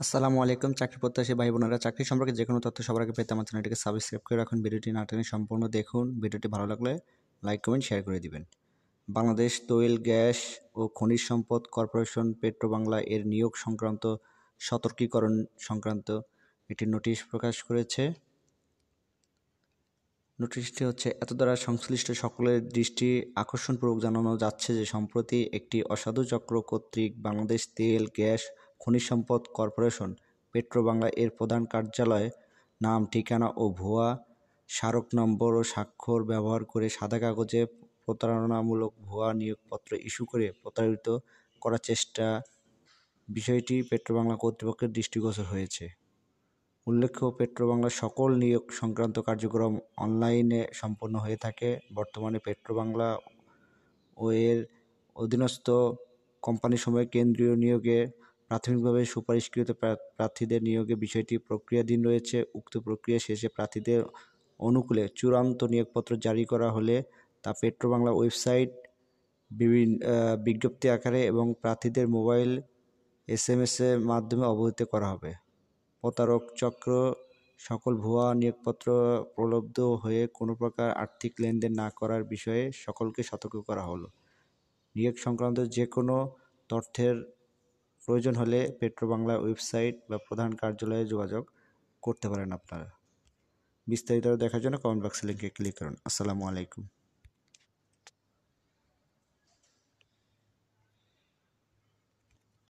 আসসালামু আলাইকুম চাকরি প্রত্যাশী ভাই বোনেরা, চাকরি সম্পর্কে যে কোনো তথ্য সবার আগে পেতে আমার চ্যানেলটিকে সাবস্ক্রাইব করে রাখুন। ভিডিওটি না টেনে সম্পূর্ণ দেখুন। ভিডিওটি ভালো লাগলে লাইক কমেন্ট শেয়ার করে দিবেন। বাংলাদেশ তৈল গ্যাস ও খনিজ সম্পদ কর্পোরেশন পেট্রো বাংলা এর নিয়োগ সংক্রান্ত সতর্কীকরণ সংক্রান্ত একটি নোটিশ প্রকাশ করেছে। নোটিশটি হচ্ছে এত দ্বারা সংশ্লিষ্ট সকলের দৃষ্টি আকর্ষণপূর্বক জানানো যাচ্ছে যে সম্প্রতি একটি অসাধু চক্র কর্তৃক বাংলাদেশ তেল গ্যাস খনিজ সম্পদ কর্পোরেশন পেট্রো বাংলা এর প্রধান কার্যালয় নাম ঠিকানা ও ভুয়া স্মারক নম্বর ও স্বাক্ষর ব্যবহার করে সাদা কাগজে প্রতারণামূলক ভুয়া নিয়োগপত্র ইস্যু করে প্রতারিত করার চেষ্টা বিষয়টি পেট্রো বাংলা কর্তৃপক্ষের দৃষ্টিগোচর হয়েছে। উল্লেখ্য, পেট্রো বাংলার সকল নিয়োগ সংক্রান্ত কার্যক্রম অনলাইনে সম্পন্ন হয়ে থাকে। বর্তমানে পেট্রো বাংলা ও এর অধীনস্থ কোম্পানিসমূহে কেন্দ্রীয় নিয়োগে প্রাথমিকভাবে সুপারিশকৃত প্রার্থীদের নিয়োগে বিষয়টি প্রক্রিয়াধীন রয়েছে। উক্ত প্রক্রিয়া শেষে প্রার্থীদের অনুকূলে চূড়ান্ত নিয়োগপত্র জারি করা হলে তা পেট্রো বাংলা ওয়েবসাইট বিজ্ঞপ্তি আকারে এবং প্রার্থীদের মোবাইল SMS এর মাধ্যমে অবহিত করা হবে। প্রতারক চক্র সকল ভুয়া নিয়োগপত্র প্রলব্ধ হয়ে কোনো প্রকার আর্থিক লেনদেন না করার বিষয়ে সকলকে সতর্ক করা হলো। নিয়োগ সংক্রান্ত যে কোনো তথ্যের প্রয়োজন হলে পেট্রো বাংলা ওয়েবসাইট বা প্রধান কার্যালয়ে যোগাযোগ করতে পারেন আপনারা। বিস্তারিত দেখার জন্য কমেন্ট বক্সে লিঙ্কে ক্লিক করুন। আসসালামু আলাইকুম।